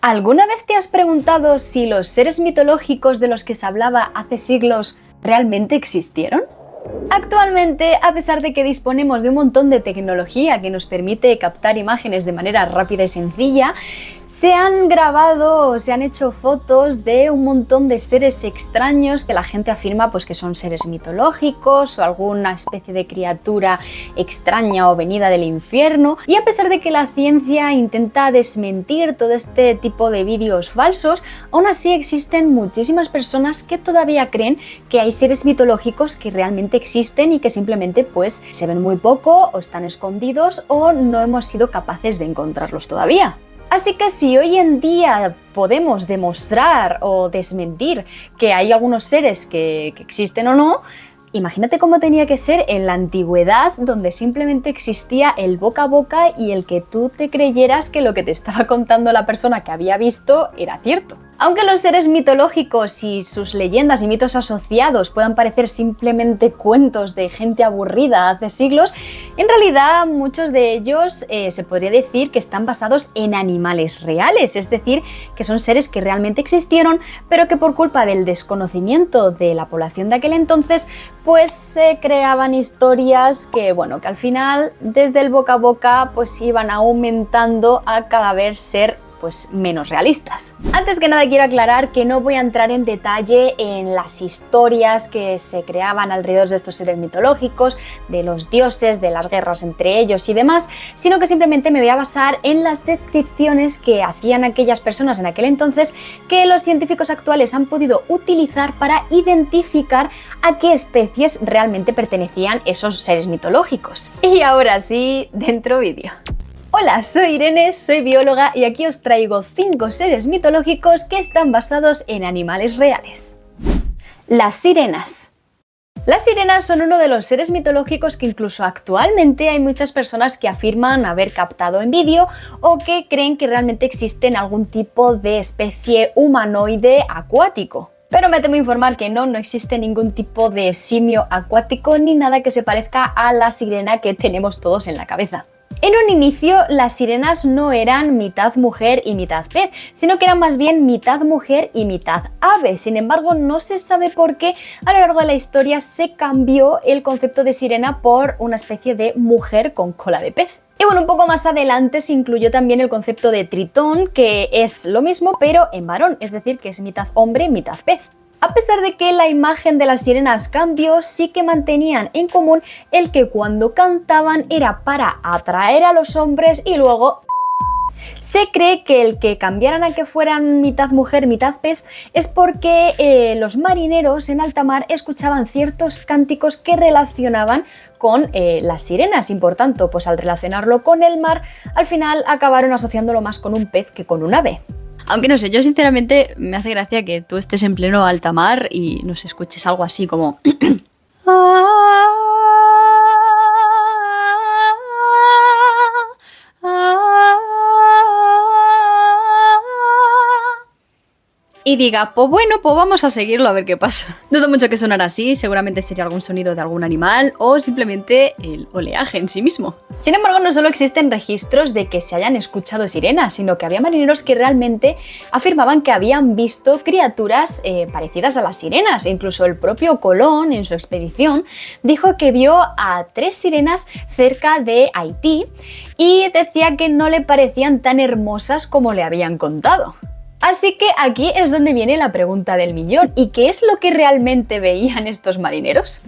¿Alguna vez te has preguntado si los seres mitológicos de los que se hablaba hace siglos realmente existieron? Actualmente, a pesar de que disponemos de un montón de tecnología que nos permite captar imágenes de manera rápida y sencilla, se han grabado o se han hecho fotos de un montón de seres extraños que la gente afirma pues, que son seres mitológicos o alguna especie de criatura extraña o venida del infierno. Y a pesar de que la ciencia intenta desmentir todo este tipo de vídeos falsos, aún así existen muchísimas personas que todavía creen que hay seres mitológicos que realmente existen y que simplemente pues se ven muy poco o están escondidos o no hemos sido capaces de encontrarlos todavía. Así que si hoy en día podemos demostrar o desmentir que hay algunos seres que existen o no, imagínate cómo tenía que ser en la antigüedad, donde simplemente existía el boca a boca y el que tú te creyeras que lo que te estaba contando la persona que había visto era cierto. Aunque los seres mitológicos y sus leyendas y mitos asociados puedan parecer simplemente cuentos de gente aburrida hace siglos, en realidad muchos de ellos se podría decir que están basados en animales reales, es decir, que son seres que realmente existieron, pero que por culpa del desconocimiento de la población de aquel entonces, pues se creaban historias que, bueno, que al final desde el boca a boca pues iban aumentando a cada vez ser pues menos realistas. Antes que nada quiero aclarar que no voy a entrar en detalle en las historias que se creaban alrededor de estos seres mitológicos, de los dioses, de las guerras entre ellos y demás, sino que simplemente me voy a basar en las descripciones que hacían aquellas personas en aquel entonces que los científicos actuales han podido utilizar para identificar a qué especies realmente pertenecían esos seres mitológicos. Y ahora sí, dentro vídeo. Hola, soy Irene, soy bióloga y aquí os traigo 5 seres mitológicos que están basados en animales reales. Las sirenas. Las sirenas son uno de los seres mitológicos que incluso actualmente hay muchas personas que afirman haber captado en vídeo o que creen que realmente existen algún tipo de especie humanoide acuático. Pero me temo informar que no existe ningún tipo de simio acuático ni nada que se parezca a la sirena que tenemos todos en la cabeza. En un inicio, las sirenas no eran mitad mujer y mitad pez, sino que eran más bien mitad mujer y mitad ave. Sin embargo, no se sabe por qué a lo largo de la historia se cambió el concepto de sirena por una especie de mujer con cola de pez. Y bueno, un poco más adelante se incluyó también el concepto de tritón, que es lo mismo pero en varón, es decir, que es mitad hombre, mitad pez. A pesar de que la imagen de las sirenas cambió, sí que mantenían en común el que cuando cantaban era para atraer a los hombres y luego se cree que el que cambiaran a que fueran mitad mujer, mitad pez es porque los marineros en alta mar escuchaban ciertos cánticos que relacionaban con las sirenas y por tanto, pues al relacionarlo con el mar, al final acabaron asociándolo más con un pez que con un ave. Aunque no sé, yo sinceramente me hace gracia que tú estés en pleno alta mar y nos escuches algo así como... y diga, pues bueno, pues vamos a seguirlo a ver qué pasa. Dudo mucho que sonara así, seguramente sería algún sonido de algún animal o simplemente el oleaje en sí mismo. Sin embargo, no solo existen registros de que se hayan escuchado sirenas, sino que había marineros que realmente afirmaban que habían visto criaturas parecidas a las sirenas. Incluso el propio Colón, en su expedición, dijo que vio a 3 sirenas cerca de Haití y decía que no le parecían tan hermosas como le habían contado. Así que aquí es donde viene la pregunta del millón. ¿Y qué es lo que realmente veían estos marineros?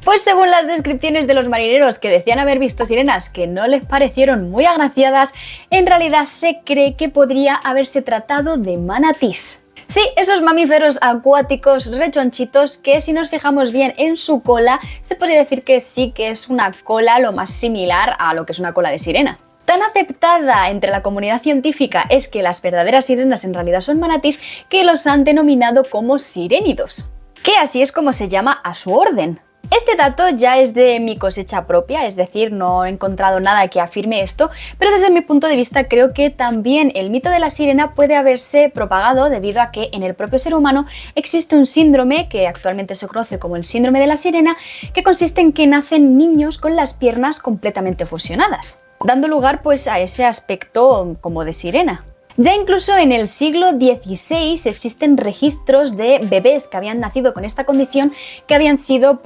Pues según las descripciones de los marineros que decían haber visto sirenas que no les parecieron muy agraciadas, en realidad se cree que podría haberse tratado de manatís. Sí, esos mamíferos acuáticos rechonchitos que si nos fijamos bien en su cola, se podría decir que sí que es una cola lo más similar a lo que es una cola de sirena. Tan aceptada entre la comunidad científica es que las verdaderas sirenas en realidad son manatís que los han denominado como sirénidos, que así es como se llama a su orden. Este dato ya es de mi cosecha propia, es decir, no he encontrado nada que afirme esto, pero desde mi punto de vista creo que también el mito de la sirena puede haberse propagado debido a que en el propio ser humano existe un síndrome que actualmente se conoce como el síndrome de la sirena, que consiste en que nacen niños con las piernas completamente fusionadas, dando lugar pues a ese aspecto como de sirena. Ya incluso en el siglo XVI existen registros de bebés que habían nacido con esta condición que habían sido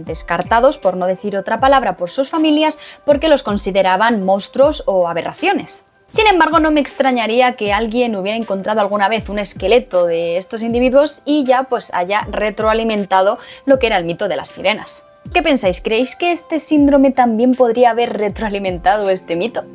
descartados, por no decir otra palabra, por sus familias porque los consideraban monstruos o aberraciones. Sin embargo, no me extrañaría que alguien hubiera encontrado alguna vez un esqueleto de estos individuos y ya haya retroalimentado lo que era el mito de las sirenas. ¿Qué pensáis? ¿Creéis que este síndrome también podría haber retroalimentado este mito?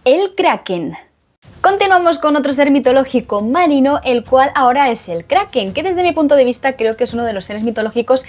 El kraken. Continuamos con otro ser mitológico marino, el cual ahora es el kraken, que desde mi punto de vista creo que es uno de los seres mitológicos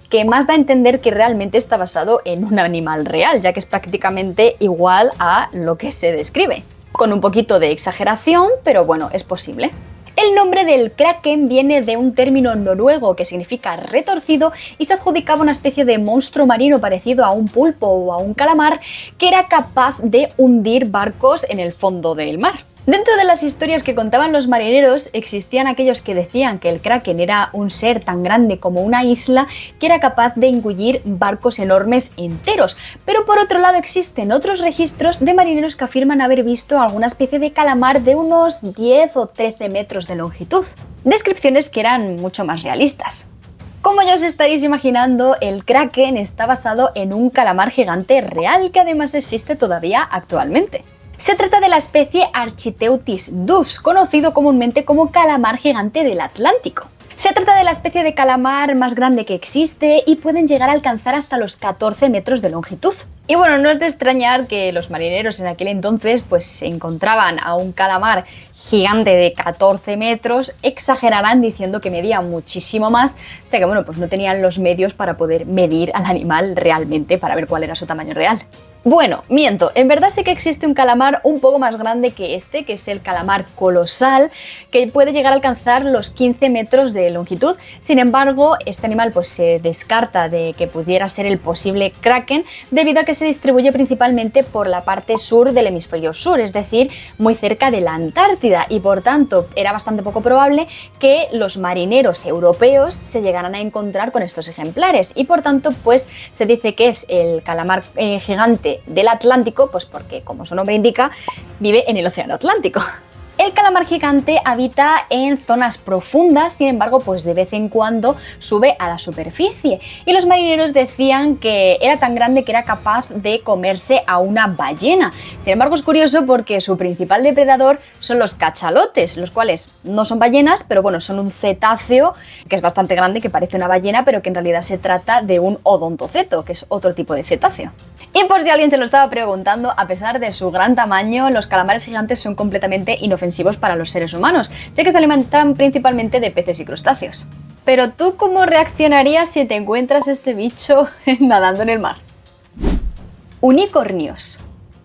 que más da a entender que realmente está basado en un animal real, ya que es prácticamente igual a lo que se describe. Con un poquito de exageración, pero bueno, es posible. El nombre del kraken viene de un término noruego que significa retorcido y se adjudicaba una especie de monstruo marino parecido a un pulpo o a un calamar que era capaz de hundir barcos en el fondo del mar. Dentro de las historias que contaban los marineros existían aquellos que decían que el kraken era un ser tan grande como una isla que era capaz de engullir barcos enormes enteros, pero por otro lado existen otros registros de marineros que afirman haber visto alguna especie de calamar de unos 10 o 13 metros de longitud, descripciones que eran mucho más realistas. Como ya os estaréis imaginando, el kraken está basado en un calamar gigante real que además existe todavía actualmente. Se trata de la especie Architeuthis dux, conocido comúnmente como calamar gigante del Atlántico. Se trata de la especie de calamar más grande que existe y pueden llegar a alcanzar hasta los 14 metros de longitud. Y bueno, no es de extrañar que los marineros en aquel entonces se encontraban a un calamar gigante de 14 metros, exageraran diciendo que medía muchísimo más, ya que no tenían los medios para poder medir al animal realmente para ver cuál era su tamaño real. Bueno, miento, en verdad sí que existe un calamar un poco más grande que este, que es el calamar colosal, que puede llegar a alcanzar los 15 metros de longitud. Sin embargo, este animal se descarta de que pudiera ser el posible kraken debido a que se distribuye principalmente por la parte sur del hemisferio sur, es decir, muy cerca de la Antártida, y por tanto era bastante poco probable que los marineros europeos se llegaran a encontrar con estos ejemplares, y por tanto se dice que es el calamar gigante del Atlántico, porque como su nombre indica, vive en el océano Atlántico. El calamar gigante habita en zonas profundas, sin embargo, de vez en cuando sube a la superficie. Y los marineros decían que era tan grande que era capaz de comerse a una ballena. Sin embargo, es curioso porque su principal depredador son los cachalotes, los cuales no son ballenas, pero son un cetáceo que es bastante grande, que parece una ballena, pero que en realidad se trata de un odontoceto, que es otro tipo de cetáceo. Y por si alguien se lo estaba preguntando, a pesar de su gran tamaño, los calamares gigantes son completamente inofensivos para los seres humanos, ya que se alimentan principalmente de peces y crustáceos. Pero ¿tú cómo reaccionarías si te encuentras este bicho nadando en el mar? Unicornios.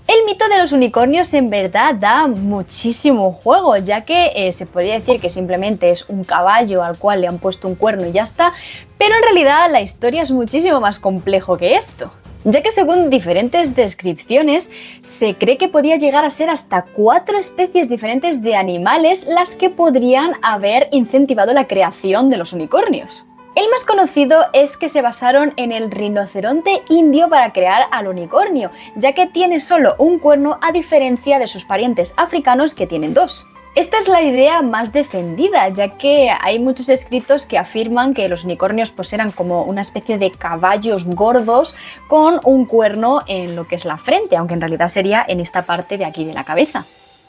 El mito de los unicornios en verdad da muchísimo juego, ya que se podría decir que simplemente es un caballo al cual le han puesto un cuerno y ya está, pero en realidad la historia es muchísimo más complejo que esto, ya que según diferentes descripciones se cree que podía llegar a ser hasta 4 especies diferentes de animales las que podrían haber incentivado la creación de los unicornios. El más conocido es que se basaron en el rinoceronte indio para crear al unicornio, ya que tiene solo un cuerno a diferencia de sus parientes africanos que tienen 2. Esta es la idea más defendida, ya que hay muchos escritos que afirman que los unicornios eran como una especie de caballos gordos con un cuerno en lo que es la frente, aunque en realidad sería en esta parte de aquí de la cabeza.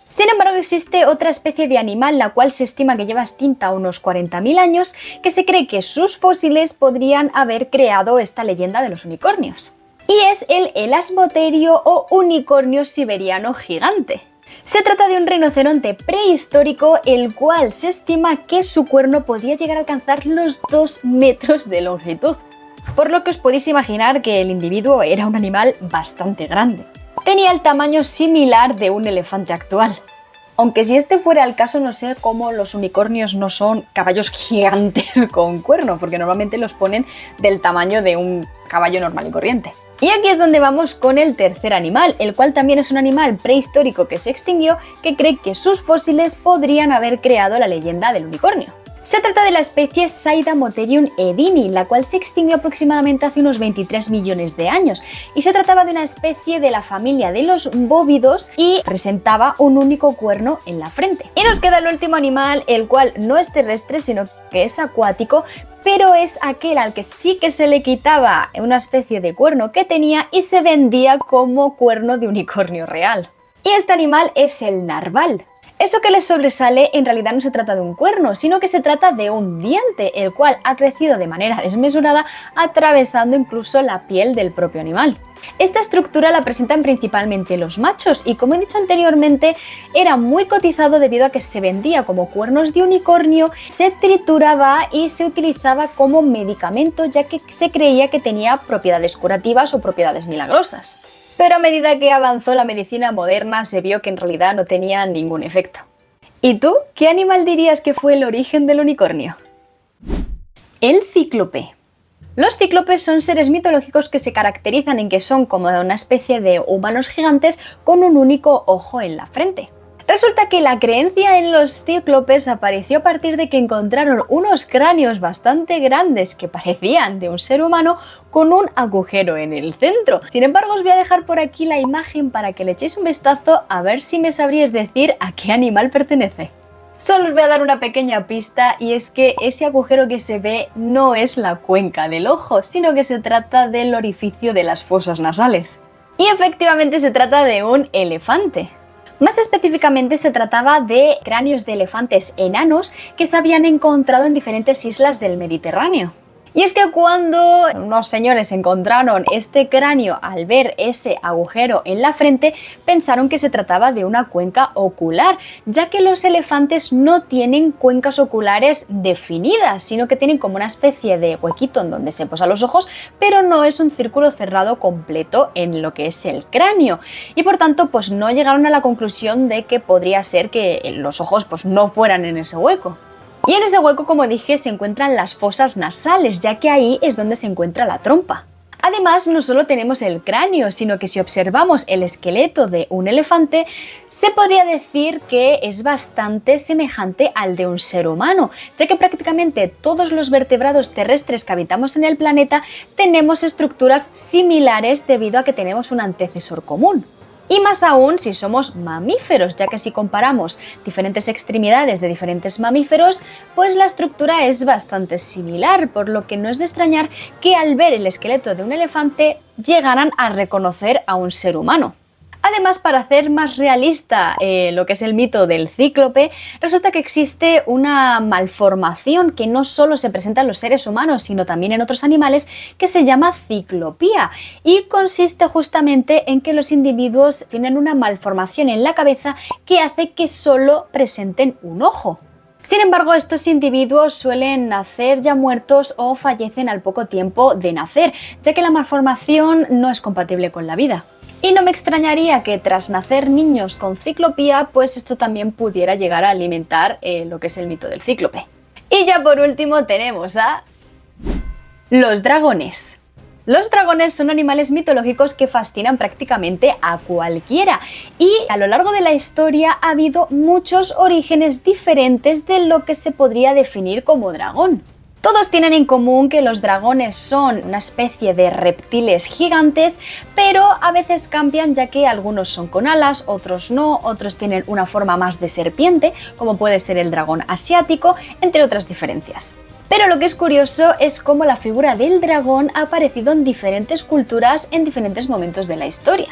Sin embargo, existe otra especie de animal, la cual se estima que lleva extinta unos 40.000 años, que se cree que sus fósiles podrían haber creado esta leyenda de los unicornios. Y es el elasmoterio o unicornio siberiano gigante. Se trata de un rinoceronte prehistórico, el cual se estima que su cuerno podría llegar a alcanzar los 2 metros de longitud. Por lo que os podéis imaginar que el individuo era un animal bastante grande. Tenía el tamaño similar de un elefante actual. Aunque si este fuera el caso, no sé cómo los unicornios no son caballos gigantes con cuerno, porque normalmente los ponen del tamaño de un caballo normal y corriente. Y aquí es donde vamos con el tercer animal, el cual también es un animal prehistórico que se extinguió, que cree que sus fósiles podrían haber creado la leyenda del unicornio. Se trata de la especie Saidamotherium edini, la cual se extinguió aproximadamente hace unos 23 millones de años, y se trataba de una especie de la familia de los bóvidos y presentaba un único cuerno en la frente. Y nos queda el último animal, el cual no es terrestre, sino que es acuático, pero es aquel al que sí que se le quitaba una especie de cuerno que tenía y se vendía como cuerno de unicornio real. Y este animal es el narval. Eso que le sobresale en realidad no se trata de un cuerno, sino que se trata de un diente, el cual ha crecido de manera desmesurada, atravesando incluso la piel del propio animal. Esta estructura la presentan principalmente los machos y, como he dicho anteriormente, era muy cotizado debido a que se vendía como cuernos de unicornio, se trituraba y se utilizaba como medicamento, ya que se creía que tenía propiedades curativas o propiedades milagrosas. Pero a medida que avanzó la medicina moderna se vio que en realidad no tenía ningún efecto. ¿Y tú? ¿Qué animal dirías que fue el origen del unicornio? El cíclope. Los cíclopes son seres mitológicos que se caracterizan en que son como una especie de humanos gigantes con un único ojo en la frente. Resulta que la creencia en los cíclopes apareció a partir de que encontraron unos cráneos bastante grandes que parecían de un ser humano con un agujero en el centro. Sin embargo, os voy a dejar por aquí la imagen para que le echéis un vistazo a ver si me sabríais decir a qué animal pertenece. Solo os voy a dar una pequeña pista y es que ese agujero que se ve no es la cuenca del ojo, sino que se trata del orificio de las fosas nasales. Y efectivamente se trata de un elefante. Más específicamente se trataba de cráneos de elefantes enanos que se habían encontrado en diferentes islas del Mediterráneo. Y es que cuando unos señores encontraron este cráneo al ver ese agujero en la frente, pensaron que se trataba de una cuenca ocular, ya que los elefantes no tienen cuencas oculares definidas, sino que tienen como una especie de huequito en donde se posan los ojos, pero no es un círculo cerrado completo en lo que es el cráneo. Y por tanto, pues no llegaron a la conclusión de que podría ser que los ojos pues no fueran en ese hueco. Y en ese hueco, como dije, se encuentran las fosas nasales, ya que ahí es donde se encuentra la trompa. Además, no solo tenemos el cráneo, sino que si observamos el esqueleto de un elefante, se podría decir que es bastante semejante al de un ser humano, ya que prácticamente todos los vertebrados terrestres que habitamos en el planeta tenemos estructuras similares debido a que tenemos un antecesor común. Y más aún si somos mamíferos, ya que si comparamos diferentes extremidades de diferentes mamíferos, pues la estructura es bastante similar, por lo que no es de extrañar que al ver el esqueleto de un elefante llegaran a reconocer a un ser humano. Además, para hacer más realista lo que es el mito del cíclope, resulta que existe una malformación que no solo se presenta en los seres humanos, sino también en otros animales, que se llama ciclopía y consiste justamente en que los individuos tienen una malformación en la cabeza que hace que solo presenten un ojo. Sin embargo, estos individuos suelen nacer ya muertos o fallecen al poco tiempo de nacer, ya que la malformación no es compatible con la vida. Y no me extrañaría que tras nacer niños con ciclopía, pues esto también pudiera llegar a alimentar lo que es el mito del cíclope. Y ya por último tenemos a los dragones. Los dragones son animales mitológicos que fascinan prácticamente a cualquiera y a lo largo de la historia ha habido muchos orígenes diferentes de lo que se podría definir como dragón. Todos tienen en común que los dragones son una especie de reptiles gigantes, pero a veces cambian ya que algunos son con alas, otros no, otros tienen una forma más de serpiente, como puede ser el dragón asiático, entre otras diferencias. Pero lo que es curioso es cómo la figura del dragón ha aparecido en diferentes culturas en diferentes momentos de la historia.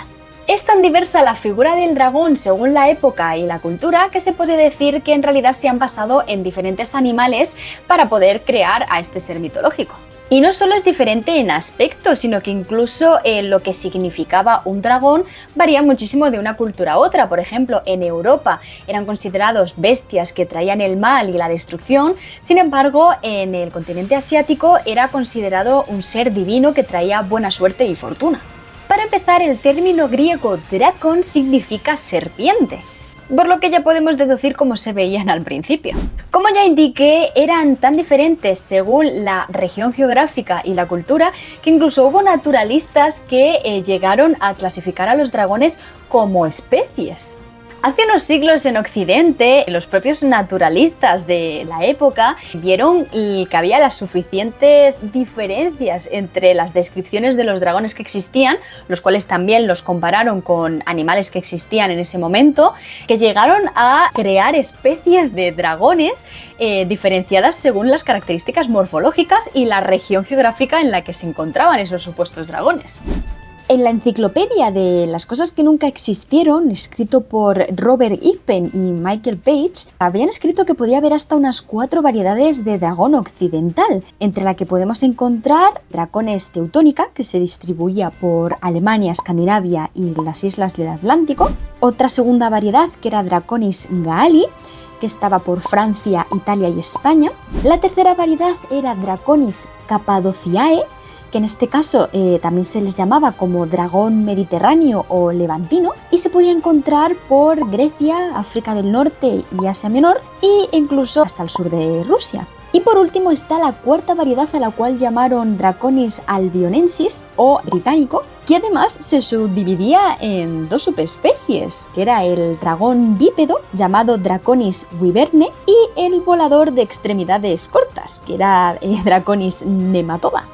Es tan diversa la figura del dragón según la época y la cultura que se puede decir que en realidad se han basado en diferentes animales para poder crear a este ser mitológico. Y no solo es diferente en aspecto, sino que incluso lo que significaba un dragón varía muchísimo de una cultura a otra. Por ejemplo, en Europa eran considerados bestias que traían el mal y la destrucción, sin embargo, en el continente asiático era considerado un ser divino que traía buena suerte y fortuna. Para empezar, el término griego drakon significa serpiente, por lo que ya podemos deducir cómo se veían al principio. Como ya indiqué, eran tan diferentes según la región geográfica y la cultura que incluso hubo naturalistas que llegaron a clasificar a los dragones como especies. Hace unos siglos en Occidente, los propios naturalistas de la época vieron que había las suficientes diferencias entre las descripciones de los dragones que existían, los cuales también los compararon con animales que existían en ese momento, que llegaron a crear especies de dragones diferenciadas según las características morfológicas y la región geográfica en la que se encontraban esos supuestos dragones. En la enciclopedia de las cosas que nunca existieron, escrito por Robert Ippen y Michael Page, habían escrito que podía haber hasta unas 4 variedades de dragón occidental, entre la que podemos encontrar dragones teutónica, que se distribuía por Alemania, Escandinavia y las islas del Atlántico, otra segunda variedad que era Draconis gaali, que estaba por Francia, Italia y España, la tercera variedad era Draconis cappadociae, que en este caso también se les llamaba como dragón mediterráneo o levantino, y se podía encontrar por Grecia, África del Norte y Asia Menor, e incluso hasta el sur de Rusia. Y por último está la cuarta variedad, a la cual llamaron Draconis albionensis o británico, que además se subdividía en 2 subespecies, que era el dragón bípedo, llamado Draconis wyverne, y el volador de extremidades cortas, que era Draconis nematoda.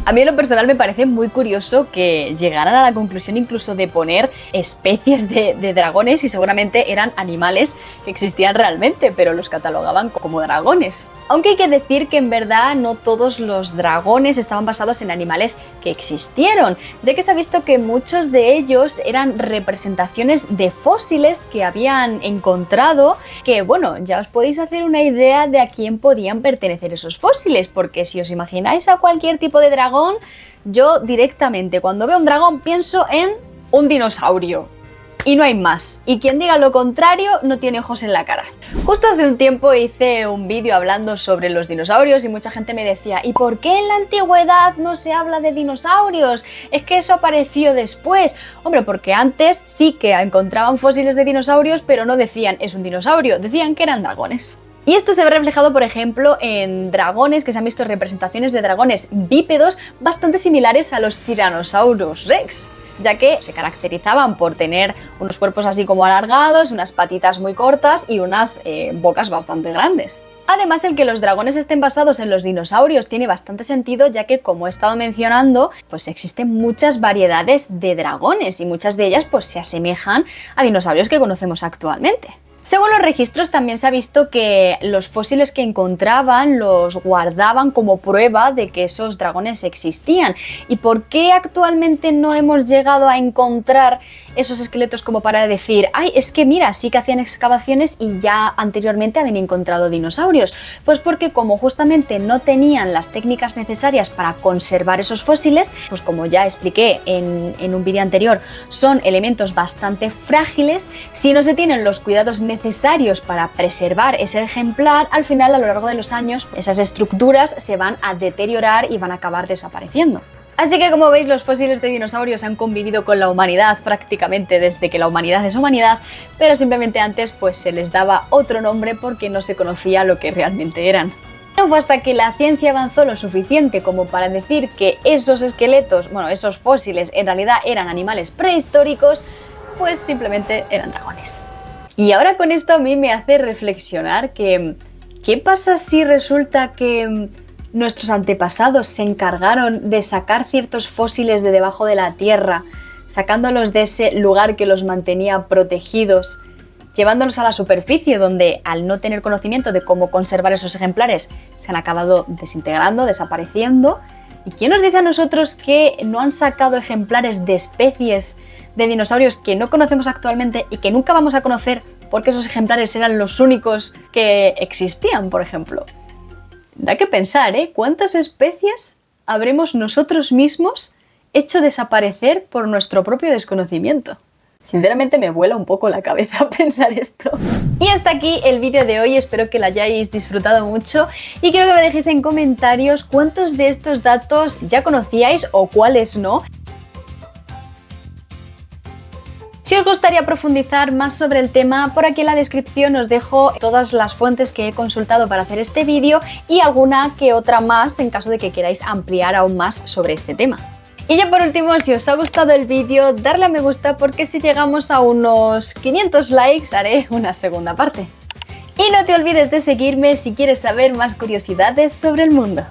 A mí en lo personal me parece muy curioso que llegaran a la conclusión incluso de poner especies de dragones, y seguramente eran animales que existían realmente, pero los catalogaban como dragones. Aunque hay que decir que en verdad no todos los dragones estaban basados en animales que existieron, ya que se ha visto que muchos de ellos eran representaciones de fósiles que habían encontrado, que bueno, ya os podéis hacer una idea de a quién podían pertenecer esos fósiles, porque si os imagináis a cualquier tipo de dragón, yo directamente cuando veo un dragón pienso en un dinosaurio. Y no hay más. Y quien diga lo contrario no tiene ojos en la cara. Justo hace un tiempo hice un vídeo hablando sobre los dinosaurios y mucha gente me decía: ¿y por qué en la antigüedad no se habla de dinosaurios? Es que eso apareció después. Hombre, porque antes sí que encontraban fósiles de dinosaurios, pero no decían es un dinosaurio, decían que eran dragones. Y esto se ve reflejado, por ejemplo, en dragones, que se han visto representaciones de dragones bípedos bastante similares a los Tyrannosaurus Rex, ya que se caracterizaban por tener unos cuerpos así como alargados, unas patitas muy cortas y unas bocas bastante grandes. Además, el que los dragones estén basados en los dinosaurios tiene bastante sentido, ya que, como he estado mencionando, pues existen muchas variedades de dragones y muchas de ellas pues se asemejan a dinosaurios que conocemos actualmente. Según los registros, también se ha visto que los fósiles que encontraban los guardaban como prueba de que esos dragones existían. ¿Y por qué actualmente no hemos llegado a encontrar esos esqueletos como para decir, ay, es que mira, sí que hacían excavaciones y ya anteriormente habían encontrado dinosaurios? Pues porque como justamente no tenían las técnicas necesarias para conservar esos fósiles, pues como ya expliqué en un vídeo anterior, son elementos bastante frágiles. Si no se tienen los cuidados necesarios para preservar ese ejemplar, al final, a lo largo de los años, esas estructuras se van a deteriorar y van a acabar desapareciendo. Así que, como veis, los fósiles de dinosaurios han convivido con la humanidad prácticamente desde que la humanidad es humanidad, pero simplemente antes pues se les daba otro nombre porque no se conocía lo que realmente eran. No fue hasta que la ciencia avanzó lo suficiente como para decir que esos esqueletos, bueno, esos fósiles en realidad eran animales prehistóricos, pues simplemente eran dragones. Y ahora con esto a mí me hace reflexionar que ¿qué pasa si resulta que nuestros antepasados se encargaron de sacar ciertos fósiles de debajo de la tierra, sacándolos de ese lugar que los mantenía protegidos, llevándolos a la superficie, donde al no tener conocimiento de cómo conservar esos ejemplares se han acabado desintegrando, desapareciendo? ¿Y quién nos dice a nosotros que no han sacado ejemplares de especies de dinosaurios que no conocemos actualmente y que nunca vamos a conocer porque esos ejemplares eran los únicos que existían, por ejemplo? Da que pensar, ¿eh? ¿Cuántas especies habremos nosotros mismos hecho desaparecer por nuestro propio desconocimiento? Sinceramente me vuela un poco la cabeza pensar esto. Y hasta aquí el vídeo de hoy, espero que lo hayáis disfrutado mucho y quiero que me dejéis en comentarios cuántos de estos datos ya conocíais o cuáles no. Si os gustaría profundizar más sobre el tema, por aquí en la descripción os dejo todas las fuentes que he consultado para hacer este vídeo y alguna que otra más en caso de que queráis ampliar aún más sobre este tema. Y ya por último, si os ha gustado el vídeo, darle a me gusta porque si llegamos a unos 500 likes haré una segunda parte. Y no te olvides de seguirme si quieres saber más curiosidades sobre el mundo.